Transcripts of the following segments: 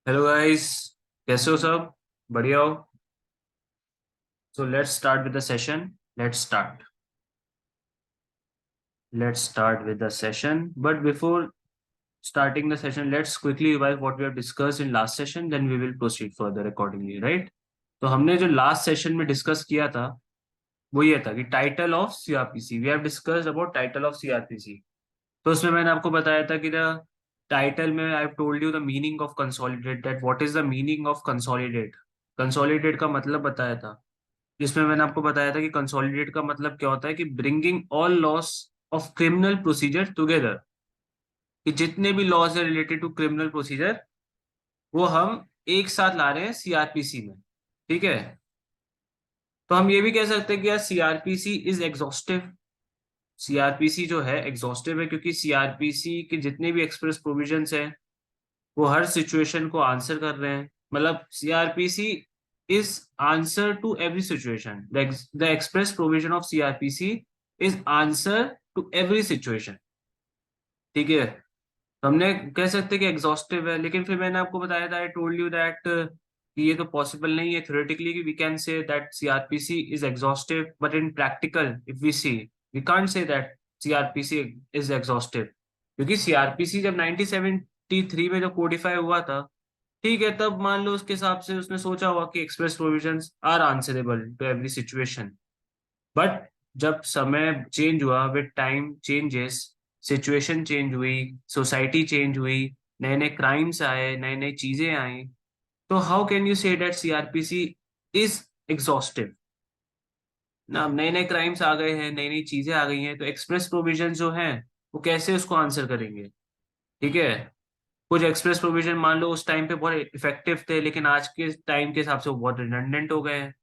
Hello guys. कैसे हो सब? बढ़िया हो? So let's start with the session. Let's start with the session but before starting the session, let's quickly revise what we have discussed in last session, then we will proceed further accordingly, right? तो हमने जो last session में discuss किया था वो ये था कि title of CrPC, we have discussed about title of CrPC. तो उसमें मैंने आपको बताया था कि द टाइटल में आई have told you the meaning of consolidate, that what is the meaning of consolidate. Consolidate का मतलब बताया था, जिसमें मैंने आपको बताया था कि कंसोलिडेट का मतलब क्या होता है कि bringing all loss of criminal procedure together, कि जितने भी लॉज है रिलेटेड टू क्रिमिनल प्रोसीजर वो हम एक साथ ला रहे हैं सीआरपीसी में। ठीक है, तो हम ये भी कह सकते हैं कि यार सीआरपीसी इज एग्जॉस्टिव। सीआरपीसी जो है एग्जॉस्टिव है क्योंकि सीआरपीसी के जितने भी एक्सप्रेस प्रोविजंस हैं वो हर सिचुएशन को आंसर कर रहे हैं। मतलब CrPC is answer to every situation, the express provision of CrPC is answer to every situation. ठीक है, तो हमने कह सकते हैं कि एग्जॉस्टिव है, लेकिन फिर मैंने आपको बताया था, आई टोल्ड यू दैट कि ये तो पॉसिबल नहीं है थ्योरेटिकली कि we can say that CrPC is exhaustive, but in practical if we see we can't say that CrPC is exhaustive, क्योंकि सीआरपीसी जब 1973 में जब कोडिफाई हुआ था, ठीक है, तब मान लो उसके हिसाब से उसने सोचा हुआ कि express provisions are answerable to every situation. But जब समय चेंज हुआ, with time changes, situation change हुई, सोसाइटी चेंज हुई, नए नए क्राइम्स आए, नई नई चीजें आई, तो हाउ कैन यू से दैट सीआरपीसी इज एग्जॉस्टिव ना? अब नए नए क्राइम्स आ गए हैं, नई नई चीजें आ गई हैं, तो एक्सप्रेस प्रोविजन जो हैं वो कैसे उसको आंसर करेंगे? ठीक है, कुछ एक्सप्रेस प्रोविजन मान लो उस टाइम पे बहुत इफेक्टिव थे, लेकिन आज के टाइम के हिसाब से वो बहुत रिडंडेंट हो गए हैं।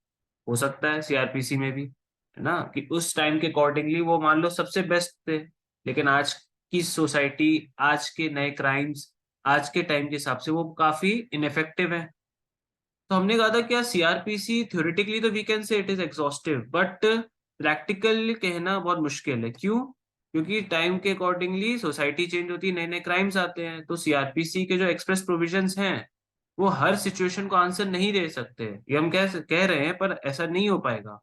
हो सकता है सीआरपीसी में भी, है ना, कि उस टाइम के अकॉर्डिंगली वो मान लो सबसे बेस्ट थे, लेकिन आज की सोसाइटी, आज के नए क्राइम्स, आज के टाइम के हिसाब से वो काफी इनफेक्टिव है। तो हमने कहा था क्या सीआरपीसी थ्योरेटिकली तो we can say it is exhaustive, but practically कहना बहुत मुश्किल है। क्यों? क्योंकि टाइम के अकॉर्डिंगली सोसाइटी चेंज होती है, नए नए क्राइम्स आते हैं, तो सीआरपीसी के जो एक्सप्रेस प्रोविजंस हैं वो हर सिचुएशन को आंसर नहीं दे सकते। ये हम कह रहे हैं पर ऐसा नहीं हो पाएगा।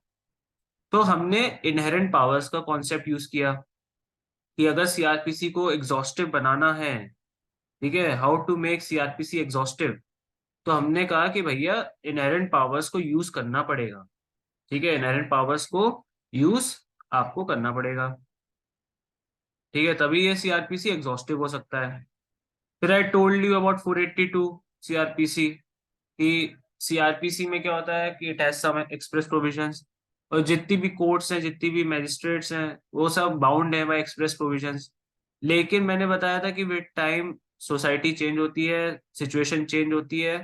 तो हमने इनहेरेंट पावर्स का कॉन्सेप्ट यूज किया कि अगर सीआरपीसी को एग्जॉस्टिव बनाना है, ठीक है, how to make CrPC exhaustive, तो हमने कहा कि भैया इनहेरेंट पावर्स को यूज करना पड़ेगा। ठीक है, इनहेरेंट पावर्स को यूज आपको करना पड़ेगा। ठीक है, तभी ये सीआरपीसी एग्जॉस्टिव हो सकता है। फिर I told you about 482 CrPC, कि सीआरपीसी में क्या होता है कि it has some express provisions, और जितनी भी कोर्ट्स हैं, जितनी भी मैजिस्ट्रेट्स हैं, वो सब बाउंड है बाय एक्सप्रेस प्रोविजंस। लेकिन मैंने बताया था कि विद टाइम सोसाइटी चेंज होती है, सिचुएशन चेंज होती है,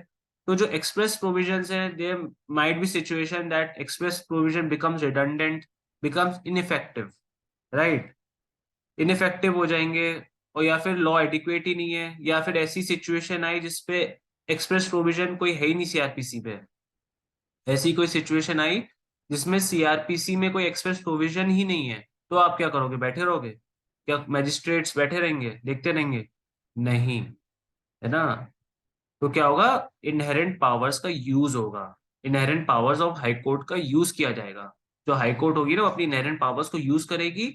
तो जो एक्सप्रेस प्रोविजंस हैं there might be situation that express provision becomes redundant, becomes ineffective, right? Ineffective हो जाएंगे, और या फिर लॉ एडिक्वेट ही नहीं है, या फिर ऐसी सिचुएशन आई जिसपे एक्सप्रेस प्रोविजन कोई है ही नहीं सीआरपीसी पे। ऐसी कोई सिचुएशन आई जिसमें सीआरपीसी में कोई एक्सप्रेस प्रोविजन ही नहीं है, तो आप क्या करोगे? बैठे रहोगे? क्या मैजिस्ट्रेट्स बैठे रहेंगे देखते रहेंगे? नहीं, है ना? तो क्या होगा? इनहेरेंट पावर्स का यूज होगा, inherent powers of high court का यूज किया जाएगा। जो हाई कोर्ट होगी ना वो अपनी इनहेरेंट पावर्स को यूज करेगी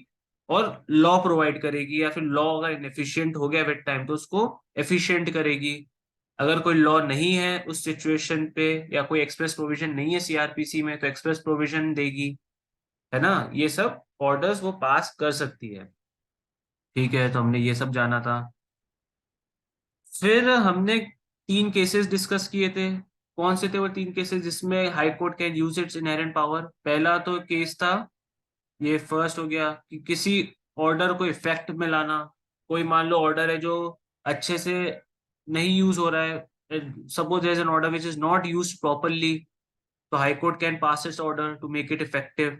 और लॉ प्रोवाइड करेगी, या फिर लॉ अगर इनएफिशिएंट हो गया विद टाइम तो उसको एफिशिएंट करेगी। अगर कोई लॉ नहीं है उस सिचुएशन पे, या कोई एक्सप्रेस प्रोविजन नहीं है सीआरपीसी में, तो एक्सप्रेस प्रोविजन देगी, है ना? ये सब ऑर्डर्स वो पास कर सकती है। ठीक है, तो हमने ये सब जाना था। फिर हमने तीन केसेस डिस्कस किए थे। कौन से थे वो तीन केसेस जिसमें high court can use its inherent power? पहला तो केस था, ये फर्स्ट हो गया, कि किसी ऑर्डर को इफेक्ट में लाना। कोई मान लो ऑर्डर है जो अच्छे से नहीं यूज हो रहा है, suppose there is an order which is not used properly, तो high court can pass its order to make it effective.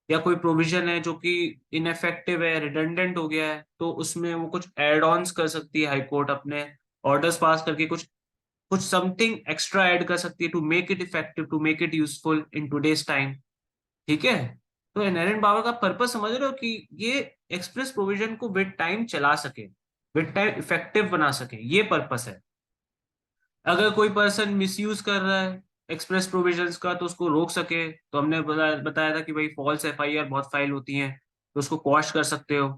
या कोई प्रोविजन है जो कि इनफेक्टिव है, रिडंडेंट हो गया है, तो उसमें वो कुछ एड ऑन्स कर सकती है हाई कोर्ट, अपने ऑर्डर्स पास करके कुछ कुछ समथिंग एक्स्ट्रा ऐड कर सकती है to make it effective, to make it useful in today's time. ठीक है, तो इनहेरेंट पावर का पर्पस समझ रहे हो कि ये एक्सप्रेस प्रोविजन को विद टाइम चला सके, विद टाइम इफेक्टिव बना सके, ये पर्पस है। अगर कोई पर्सन मिसयूज कर रहा है एक्सप्रेस प्रोविजंस का तो उसको रोक सके। तो हमने बताया था कि भाई फॉल्स एफआईआर बहुत फाइल होती हैं, तो उसको क्वाश कर सकते हो।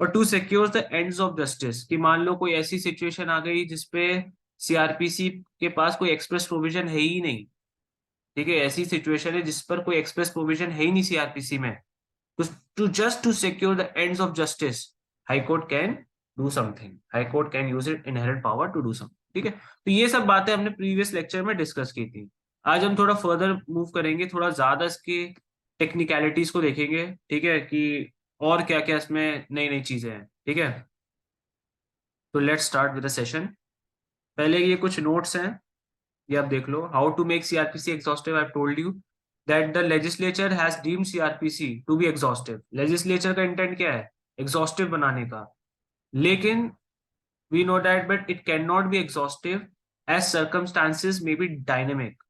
और to secure the ends of justice, कि मान लो कोई ऐसी सिचुएशन आ गई जिसपे सीआरपीसी के पास कोई एक्सप्रेस प्रोविजन है ही नहीं। ठीक है, ऐसी सिचुएशन है जिस पर कोई एक्सप्रेस प्रोविजन है ही नहीं सीआरपीसी में। To just to secure the ends of justice, high court can do something, high court can use it inherent power to do something. ठीक है, तो ये सब बातें हमने प्रीवियस लेक्चर में डिस्कस की थी। आज हम थोड़ा फर्दर मूव करेंगे, थोड़ा ज्यादा इसके टेक्निकलिटीज को देखेंगे। ठीक है, कि और क्या क्या इसमें नई नई चीजें हैं। ठीक है, तो let's start with the session. पहले ये कुछ नोट्स हैं, ये आप देख लो। How to make CrPC exhaustive, I told you that the legislature has deemed CrPC to be exhaustive. Legislature का इंटेंट क्या है? एग्जॉस्टिव बनाने का। लेकिन we know that but it can not be exhaustive as circumstances may be dynamic.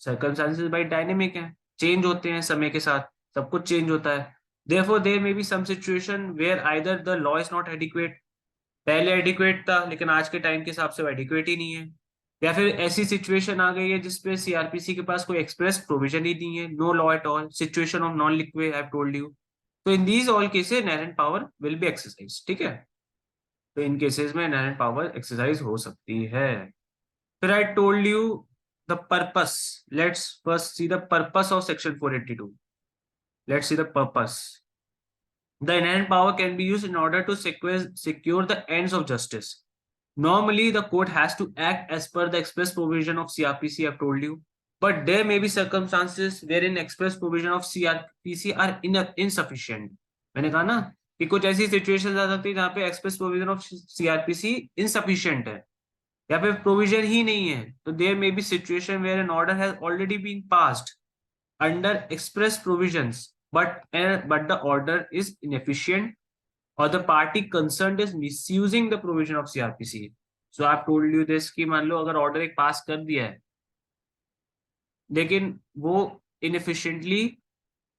Circumstances भाई dynamic है, change होते हैं समय के साथ, सब कुछ चेंज होता है। therefore there may be some situation where either the law is not adequate, पहले एडिक्वेट था लेकिन आज के टाइम के हिसाब से वो एडिक्वेट ही नहीं है, या फिर ऐसी सिचुएशन आ गई है जिसपे सीआरपीसी के पास कोई एक्सप्रेस प्रोविजन ही नहीं है, no law at all, situation of non liquid, I have told you. तो in these all cases inherent power will be exercise. ठीक है, तो इन केसेस में इनहेरेंट पावर एक्सरसाइज हो सकती है। फिर I told you the purpose. Let's first see the purpose of section 482। Let's see the purpose. The inherent power can be used in order to secure the ends of justice. Normally, the court has to act as per the express provision of CRPC, I've told you. But there may be circumstances wherein express provision of CRPC are insufficient. मैंने कहा ना कि कुछ ऐसी situation आ सकती है जहाँ पे express provision of CrPC insufficient है या फिर प्रोविजन ही नहीं है। तो there may be situation where an order has already been passed under express provisions, but the order is inefficient or the party concerned is misusing the provision of CRPC. So I've told you this कि मान लो अगर order एक पास कर दिया है लेकिन वो इनएफिशिएंटली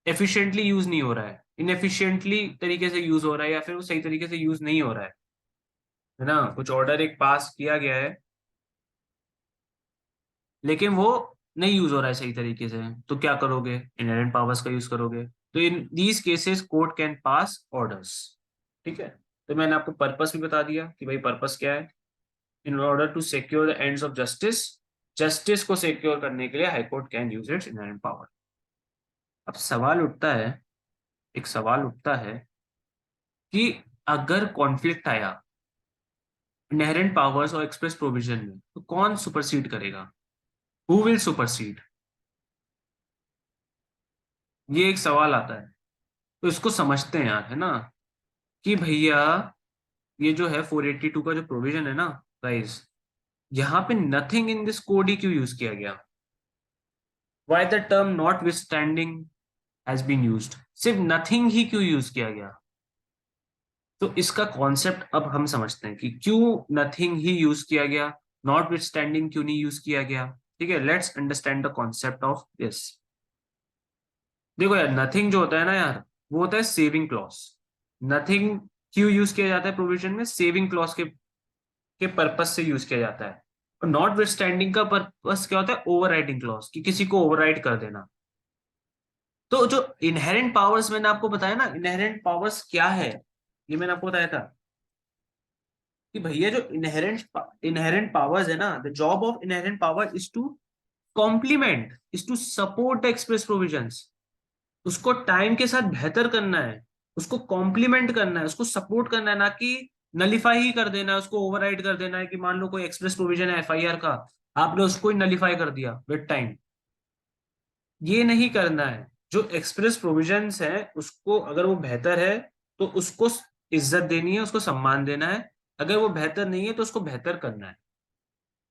efficiently use नहीं हो रहा है, इनएफिशिएंटली तरीके से यूज हो रहा है, या फिर वो सही तरीके से यूज नहीं हो रहा है ना। कुछ ऑर्डर एक पास किया गया है लेकिन वो नहीं यूज हो रहा है सही तरीके से, तो क्या करोगे? इनहेरेंट पावर्स का यूज करोगे। तो in these cases court can pass orders. ठीक है, तो मैंने आपको पर्पस भी बता दिया कि भाई पर्पस क्या है। In order to secure the ends of justice, justice को सिक्योर करने के लिए high court can use its inherent power. अब सवाल उठता है, एक सवाल उठता है कि अगर कॉन्फ्लिक्ट आया इनहेरेंट पावर्स और एक्सप्रेस प्रोविजन में, तो कौन सुपरसीड करेगा? Who will supersede? ये एक सवाल आता है। तो इसको समझते हैं यार, है ना, कि भैया ये जो है 482 का जो प्रोविजन है ना गाइस, यहाँ पे नथिंग इन दिस कोड ही क्यों यूज किया गया? Why the term notwithstanding has been used? सिर्फ नथिंग ही क्यों यूज किया गया? तो इसका कॉन्सेप्ट अब हम समझते हैं कि क्यों नथिंग ही यूज किया गया, नॉट विथस्टैंडिंग क्यों नहीं यूज किया गया। ठीक है, let's understand the concept of this. देखो यार, नथिंग जो होता है ना यार, वो होता है सेविंग क्लॉज। नथिंग क्यों यूज किया जाता है प्रोविजन में? सेविंग क्लॉज के पर्पस से यूज किया जाता है। और नॉट विथस्टैंडिंग का पर्पस क्या होता है? ओवरराइडिंग क्लॉज, कि किसी को ओवरराइड कर देना। तो जो इनहेरेंट पावर्स मैंने आपको बताया ना, इनहेरेंट पावर्स क्या है, ये मैंने आपको बताया था कि भैया जो इनहेरेंट इनहेरेंट पावर्स है ना, the job of inherent power is to complement, is to support the express provisions. उसको टाइम के साथ बेहतर करना है, उसको कॉम्प्लीमेंट करना है, उसको सपोर्ट करना है, ना कि नलीफाई ही कर देना है, उसको ओवरराइड कर देना है। कि मान लो कोई एक्सप्रेस प्रोविजन है एफआईआर का, आपने उसको ही नलीफाई कर दिया विद टाइम, ये नहीं करना है। जो एक्सप्रेस प्रोविजंस है उसको अगर वो बेहतर है तो उसको इज्जत देनी है, उसको सम्मान देना है। अगर वो बेहतर नहीं है तो उसको बेहतर करना है,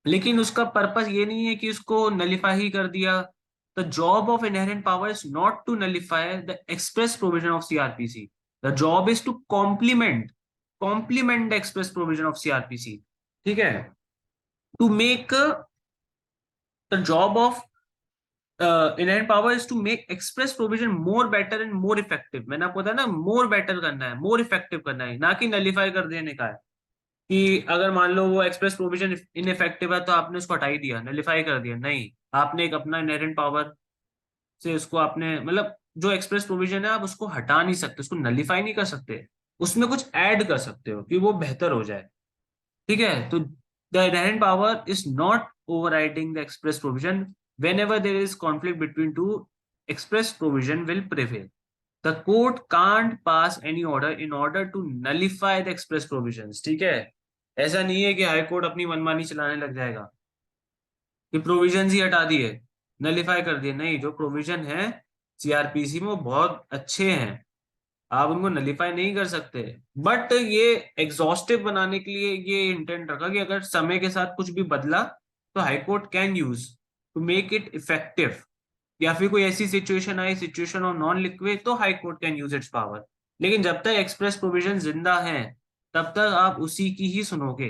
लेकिन उसका पर्पस ये नहीं है कि उसको नलीफाई ही कर दिया। The job of inherent power is not to nullify the express provision of CrPC, the job is to complement the express provision of CrPC. ठीक है, to make the job of inherent power is to make express provision more better and more effective. मैंने आपको बताया ना, more better करना है, more effective करना है, ना कि नलीफाई कर देने का है। कि अगर मान लो वो एक्सप्रेस प्रोविजन इनइफेक्टिव है तो आपने उसको हटा ही दिया, नलिफाई कर दिया, नहीं, आपने एक अपना इनहेरेंट पावर से उसको आपने मतलब जो एक्सप्रेस प्रोविजन है आप उसको हटा नहीं सकते, उसको नलिफाई नहीं कर सकते, उसमें कुछ ऐड कर सकते हो कि वो बेहतर हो जाए। ठीक है, तो the inherent power is not overriding the express provision, whenever there is conflict between two, express provision will prevail. The court can't pass any order in order to nullify the express provisions. ठीक है, ऐसा नहीं है कि high court अपनी मनमानी चलाने लग जाएगा कि प्रोविजन ही हटा दिए, नलिफाई कर दिए, नहीं, जो प्रोविजन है सीआरपीसी में वो बहुत अच्छे हैं, आप उनको नलिफाई नहीं कर सकते। बट ये एग्जॉस्टिव बनाने के लिए ये इंटेंट रखा कि अगर समय के साथ कुछ भी बदला तो high court can use to make it effective, या फिर कोई ऐसी सिचुएशन आई, सिचुएशन ऑफ नॉन लिक्विड, तो high court can use its power. लेकिन जब तक एक्सप्रेस प्रोविजन जिंदा है तब तक आप उसी की ही सुनोगे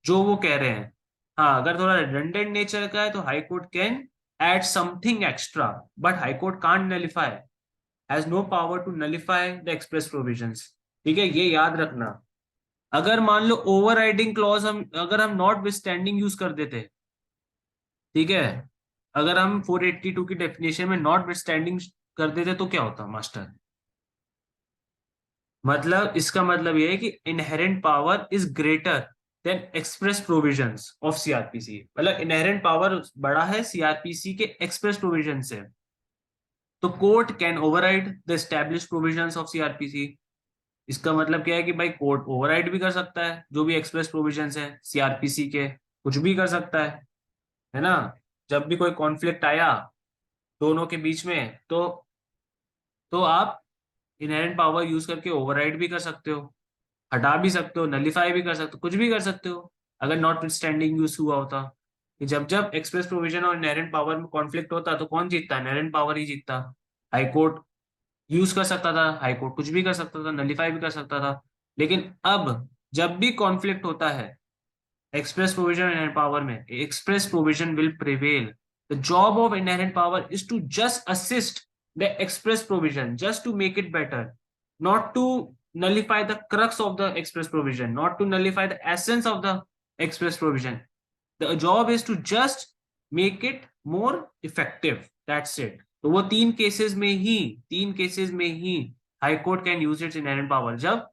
जो वो कह रहे हैं। हाँ, अगर थोड़ा रिडंडेंट नेचर का है तो high court can add something extra, but high court can't nullify, has no power to nullify the express provisions. ठीक है, ये याद रखना। अगर मान लो ओवरराइडिंग क्लॉज हम अगर हम नॉट विथस्टैंडिंग यूज कर देते, ठीक है, अगर हम 482 की डेफिनेशन में नॉट विथस्टैंडिंग कर देते तो क्या होता मास्टर? मतलब इसका मतलब ये है कि inherent power is greater than express provisions of CrPC, मतलब इनहेरेंट पावर बड़ा है सीआरपीसी के एक्सप्रेस प्रोविजन से, तो court can override the established provisions of CrPC. इसका मतलब क्या है कि भाई कोर्ट ओवरराइड भी कर सकता है जो भी एक्सप्रेस प्रोविजंस है सीआरपीसी के, कुछ भी कर सकता है ना। जब भी कोई कॉन्फ्लिक्ट आया दोनों के बीच में तो आप इनहेरेंट पावर यूज करके ओवरराइड भी कर सकते हो, हटा भी सकते हो, नलिफाई भी कर सकते हो, कुछ भी कर सकते हो। अगर नॉट स्टैंडिंग यूज हुआ होता कि जब जब एक्सप्रेस प्रोविजन और इनहेरेंट पावर में कॉन्फ्लिक्ट होता तो कौन जीतता? इनहेरेंट पावर ही जीतता। हाई कोर्ट यूज कर सकता था, हाई कोर्ट कुछ भी कर सकता था, नलिफाई भी कर सकता था। लेकिन अब जब भी कॉन्फ्लिक्ट होता है express provision and inherent power में, express provision will prevail. The job of inherent power is to just assist the express provision, just to make it better, not to nullify the crux of the express provision, not to nullify the essence of the express provision. The job is to just make it more effective. That's it. तो वो तीन cases में ही high court can use its inherent power. जब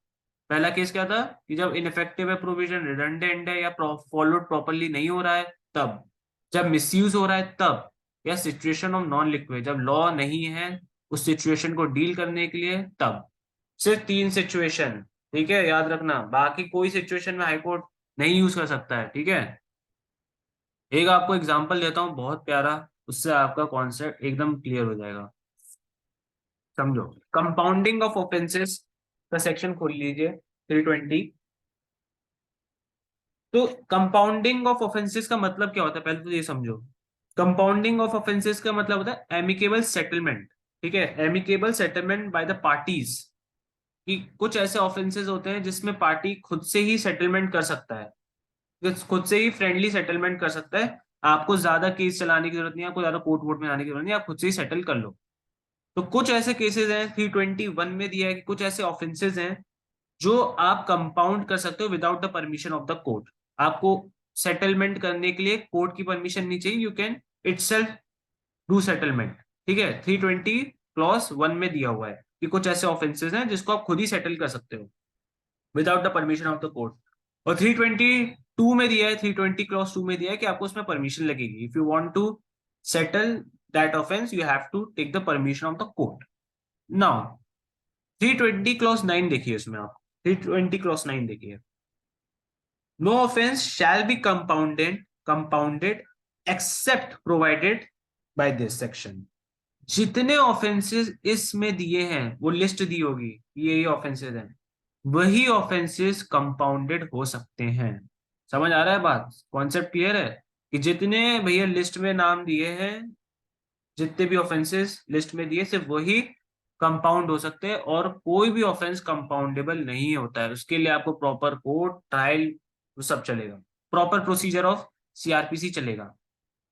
पहला case क्या था कि जब इनफेक्टिव है प्रोविजन, रिडंडेंट है या फॉलोड प्रॉपरली नहीं हो रहा है तब, जब मिसयूज हो रहा है तब, या सिचुएशन ऑफ नॉन लिक्विड, जब लॉ नहीं है उस सिचुएशन को डील करने के लिए तब। सिर्फ तीन सिचुएशन, ठीक है, याद रखना, बाकी कोई सिचुएशन में हाईकोर्ट नहीं यूज कर सकता है। ठीक है, एक आपको एग्जांपल देता हूँ बहुत प्यारा, उससे आपका कॉन्सेप्ट एकदम क्लियर हो जाएगा। समझो, कंपाउंडिंग ऑफ ऑफेंसेस का सेक्शन खोल लीजिए 320। तो कंपाउंडिंग ऑफ ऑफेंसेस का मतलब क्या होता है, पहले तो ये समझो। कंपाउंडिंग ऑफ ऑफेंसेस का मतलब होता है एमिकेबल सेटलमेंट। ठीक है, amicable settlement by the parties, कि कुछ ऐसे ऑफेंसेस होते हैं जिसमें पार्टी खुद से ही सेटलमेंट कर सकता है, खुद से ही फ्रेंडली सेटलमेंट कर सकता है। आपको ज्यादा केस चलाने की जरूरत नहीं है, आपको ज्यादा कोर्ट वोट में आने की जरूरत नहीं है, आप खुद से ही सेटल कर लो। तो कुछ ऐसे केसेस हैं 321 में दिया है कि कुछ ऐसे ऑफेंसेस हैं जो आप कंपाउंड कर सकते हो without the permission of the court. आपको सेटलमेंट करने के लिए कोर्ट की परमिशन नहीं चाहिए, you can itself do settlement. ठीक है, 320 क्लॉज 1 में दिया हुआ है कि कुछ ऐसे ऑफेंसेस हैं जिसको आप खुद ही सेटल कर सकते हो without the permission of the court. और 322 में दिया है, 320 क्लॉज 2 में दिया है कि आपको उसमें परमिशन लगेगी। If you want to settle that offence you have to take the permission of the court. Now 320 clause 9 देखिए, इसमें आप 320 क्लॉज 9 देखिए। No offence shall be compounded except provided by this section. जितने ऑफेंसेस इसमें दिए हैं वो लिस्ट दी होगी, ये ऑफेंसेस हैं, वही ऑफेंसेस कंपाउंडेड हो सकते हैं। समझ आ रहा है बात, कॉन्सेप्ट क्लियर है? कि जितने भैया लिस्ट में नाम दिए हैं, जितने भी ऑफेंसेस लिस्ट में दिए सिर्फ वही कंपाउंड हो सकते हैं, और कोई भी ऑफेंस कंपाउंडेबल नहीं होता है। उसके लिए आपको प्रॉपर कोर्ट ट्रायल वो सब चलेगा, प्रॉपर प्रोसीजर ऑफ सीआरपीसी चलेगा।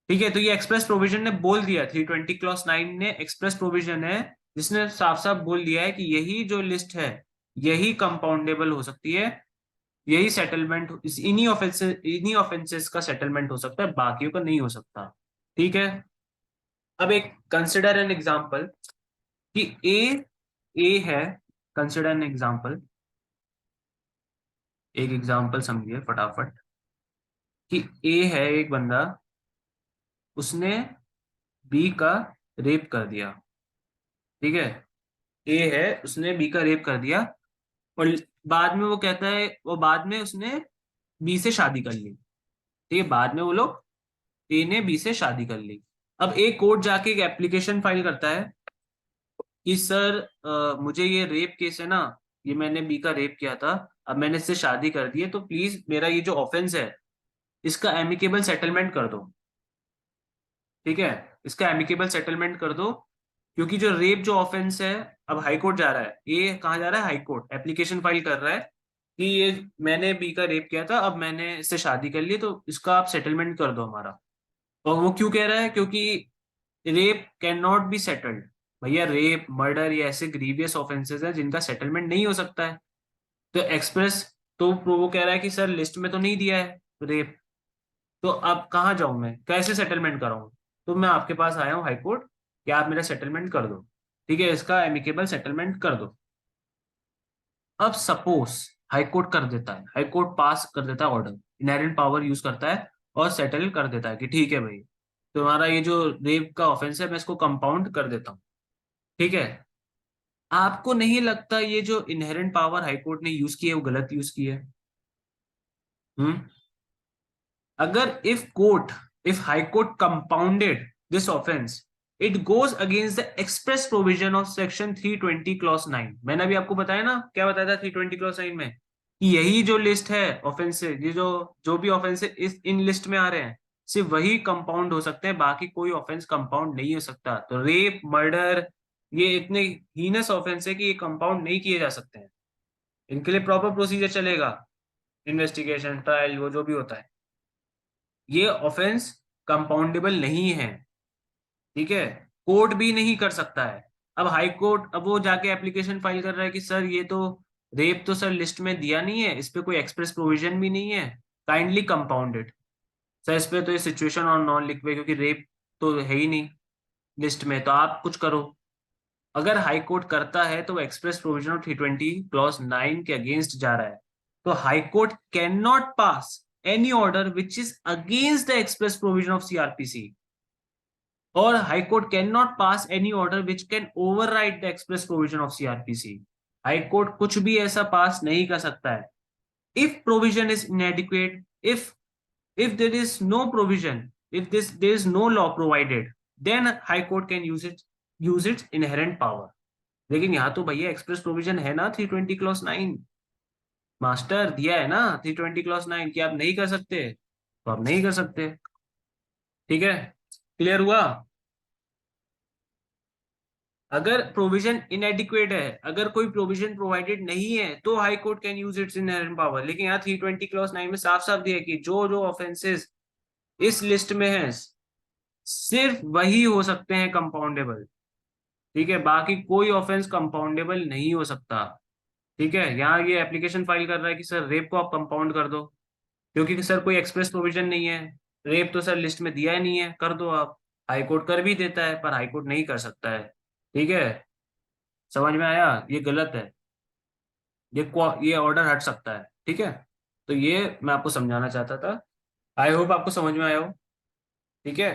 ठीक है, तो ये एक्सप्रेस प्रोविजन ने बोल दिया, 320 क्लॉज 9 ने एक्सप्रेस प्रोविजन है जिसने साफ साफ बोल दिया है कि यही जो लिस्ट है यही कंपाउंडेबल हो सकती है यही सेटलमेंट, इन्हीं ऑफेंसेस का सेटलमेंट हो सकता है, बाकियों का नहीं हो सकता। ठीक है। अब एक कंसिडर एन एग्जांपल कि ए है। कंसिडर एन एग्जांपल, एक एग्जांपल समझिए फटाफट कि ए है एक बंदा, उसने बी का रेप कर दिया। ठीक है। ए है, उसने बी का रेप कर दिया, और बाद में वो कहता है, वो बाद में उसने बी से शादी कर ली। ठीक है, बाद में वो लोग, ए ने बी से शादी कर ली। अब ए कोर्ट जाके एक एप्लीकेशन फाइल करता है कि सर मुझे ये रेप केस है ना, ये मैंने बी का रेप किया था, अब मैंने इससे शादी कर दी है, तो प्लीज मेरा ये जो ऑफेंस है इसका एमिकेबल सेटलमेंट कर दो। ठीक है, इसका एमिकेबल सेटलमेंट कर दो, क्योंकि जो रेप जो ऑफेंस है, अब हाई कोर्ट जा रहा है, ये कहाँ जा रहा है, हाई कोर्ट एप्लीकेशन फाइल कर रहा है कि ये मैंने बी का रेप किया था, अब मैंने इससे शादी कर ली, तो इसका आप सेटलमेंट कर दो हमारा। और वो क्यों कह रहा है, क्योंकि rape can not be settled. भैया रेप, मर्डर, ये ऐसे ग्रीवियस ऑफेंसेस हैं जिनका सेटलमेंट नहीं हो सकता है। तो एक्सप्रेस, तो वो कह रहा है कि सर लिस्ट में तो नहीं दिया है रेप, तो अब कहाँ जाऊं, मैं कैसे सेटलमेंट कराऊं। तो मैं आपके पास आया हूँ हाई कोर्ट कि आप मेरा सेटलमेंट कर दो। ठीक है, इसका एमिकेबल सेटलमेंट कर दो। अब सपोज हाई कोर्ट कर देता है, हाई कोर्ट पास कर देता है ऑर्डर, इनहेरेंट पावर यूज करता है और सेटल कर देता है कि ठीक है भाई, तुम्हारा ये जो रेप का ऑफेंस है मैं इसको कंपाउंड कर देता हूँ। ठीक है। आपको नहीं लगता ये जो इनहेरेंट पावर हाई कोर्ट ने यूज की है वो गलत यूज की है? हम्म। अगर if high court compounded this offense, it goes against the express provision of section 320 clause 9। मैंने अभी आपको बताया ना, क्या बताया था 320 clause 9 में, कि यही जो लिस्ट है ऑफेंस, ये जो जो भी ऑफेंस इस इन लिस्ट में आ रहे हैं सिर्फ वही कंपाउंड हो सकते हैं, बाकी कोई ऑफेंस कंपाउंड नहीं हो सकता। तो रेप, मर्डर, ये इतने हीनस ऑफेंस है कि ये कंपाउंड नहीं किए जा सकते हैं। इनके लिए प्रॉपर प्रोसीजर चलेगा, इन्वेस्टिगेशन, ट्रायल, वो जो भी होता है। ये ऑफेंस कंपाउंडेबल नहीं है। ठीक है, कोर्ट भी नहीं कर सकता है। अब हाई कोर्ट, अब वो जाके एप्लीकेशन फाइल कर रहा है कि सर ये तो रेप तो सर लिस्ट में दिया नहीं है, इस पे कोई एक्सप्रेस प्रोविजन भी नहीं है, काइंडली कंपाउंडेड। सर इस पे तो ये सिचुएशन और नॉन लिक्विड, क्योंकि रेप तो है ही नहीं लिस्ट में, तो आप कुछ करो। अगर हाई कोर्ट करता है तो एक्सप्रेस प्रोविजन ऑफ 320 क्लॉज 9 के अगेंस्ट जा रहा है, तो high court can not pass any order which is against the express provision of CrPC, और high court can not pass any order which can override the express provision of CrPC. High court कुछ भी ऐसा pass नहीं कर सकता है। If provision is inadequate, if there is no provision, if this there is no law provided, then high court can use its inherent power। लेकिन यहाँ तो भैया एक्सप्रेस प्रोविजन है ना 320 क्लॉज 9, मास्टर दिया है ना 320 क्लॉज 9 कि आप नहीं कर सकते, तो आप नहीं कर सकते। ठीक है, क्लियर हुआ? अगर प्रोविजन इनएडिक्वेट है, अगर कोई प्रोविजन प्रोवाइडेड नहीं है, तो high court can use its inherent power. लेकिन यहाँ 320 क्लॉज 9 में साफ साफ दिया है कि जो जो ऑफेंसेस इस लिस्ट में है सिर्फ वही हो सकते हैं कंपाउंडेबल। ठीक है, बाकी कोई ऑफेंस कंपाउंडेबल नहीं हो सकता। ठीक है, यहाँ ये एप्लीकेशन फाइल कर रहा है कि सर रेप को आप कंपाउंड कर दो, क्योंकि सर कोई एक्सप्रेस प्रोविजन नहीं है, रेप तो सर लिस्ट में दिया ही नहीं है, कर दो आप। हाई कोर्ट कर भी देता है पर हाई कोर्ट नहीं कर सकता है। ठीक है, समझ में आया? ये गलत है, ये ऑर्डर हट सकता है। ठीक है, तो ये मैं आपको समझाना चाहता था। आई होप आपको समझ में आया हो। ठीक है,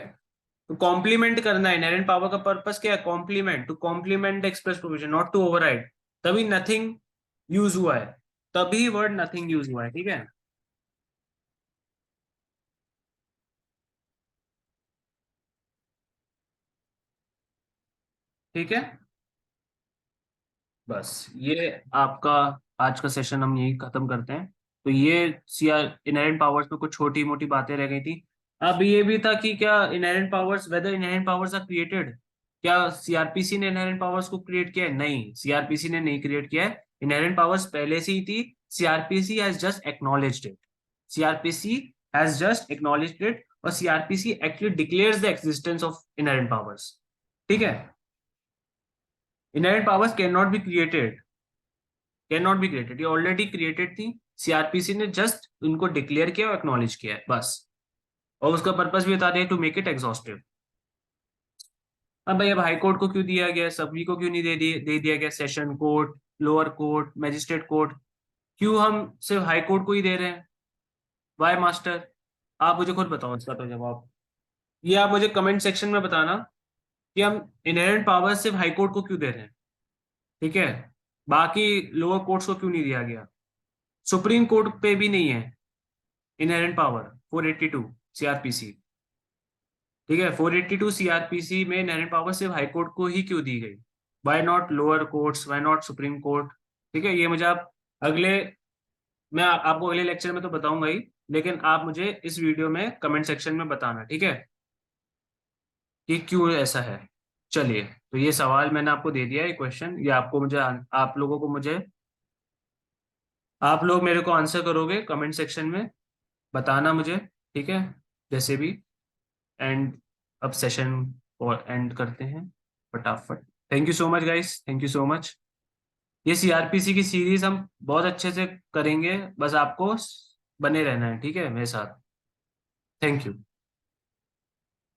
तो कॉम्प्लीमेंट करना है, इनहेरेंट पावर का पर्पस क्या है, complement, to complement express provision, not to override. तभी नथिंग यूज हुआ है, तभी वर्ड नथिंग यूज हुआ है। ठीक है। ठीक है, बस ये आपका आज का सेशन हम यही खत्म करते हैं। तो ये सीआर इनहेरेंट पावर्स में कुछ छोटी मोटी बातें रह गई थी। अब ये भी था कि क्या inherent powers, whether inherent powers are created, क्या सीआरपीसी ने इनहेरेंट पावर्स को क्रिएट किया है? नहीं, सीआरपीसी ने नहीं क्रिएट किया है। इनहेरेंट पावर्स पहले से ही थी, CrPC has just acknowledged it. CrPC has just acknowledged it, और CrPC actually declares the existence of inherent powers. ठीक है, inherent powers can not be created, can not be created, ये ऑलरेडी क्रिएटेड थी। CrPC ने just उनको declare किया और acknowledge किया है बस, और उसका पर्पस भी बता दें टू मेक इट एग्जॉस्टिव। अब भाई अब हाई कोर्ट को क्यों दिया गया, सभी को क्यों नहीं दे दिया गया, session court, lower court, magistrate court, क्यों हम सिर्फ हाई कोर्ट को ही दे रहे हैं? Why master? आप मुझे खुद बताओ इसका तो जवाब। ये आप मुझे कमेंट सेक्शन में बताना कि हम इनहेरेंट पावर सिर्फ हाई कोर्ट को क्यों दे रहे हैं, ठीक है? बाकी लोअर कोर्ट्स को क्यों नहीं दिया गया? सुप्रीम कोर्ट पे भी नहीं है इनहेरेंट पावर 482 सीआरपीसी, ठीक है? 482 सीआरपीसी में इनहेरेंट पावर सिर्फ हाई कोर्ट को ही क्यों दी गई? Why not lower courts, why not supreme court? ठीक है, ये मुझे आप अगले, मैं आपको अगले लेक्चर में तो बताऊंगा ही, लेकिन आप मुझे इस वीडियो में कमेंट सेक्शन में बताना, ठीक है, कि क्यों ऐसा है। चलिए, तो ये सवाल मैंने आपको दे दिया है, क्वेश्चन, ये आपको मुझे, आप लोगों को मुझे, आप लोग मेरे को आंसर करोगे कमेंट सेक्शन में, बताना मुझे, ठीक है, जैसे भी। एंड अब सेशन और एंड करते हैं फटाफट। Thank you so much guys, thank you so much. ये सीआरपीसी की सीरीज हम बहुत अच्छे से करेंगे, बस आपको बने रहना है, ठीक है, मेरे साथ। Thank you.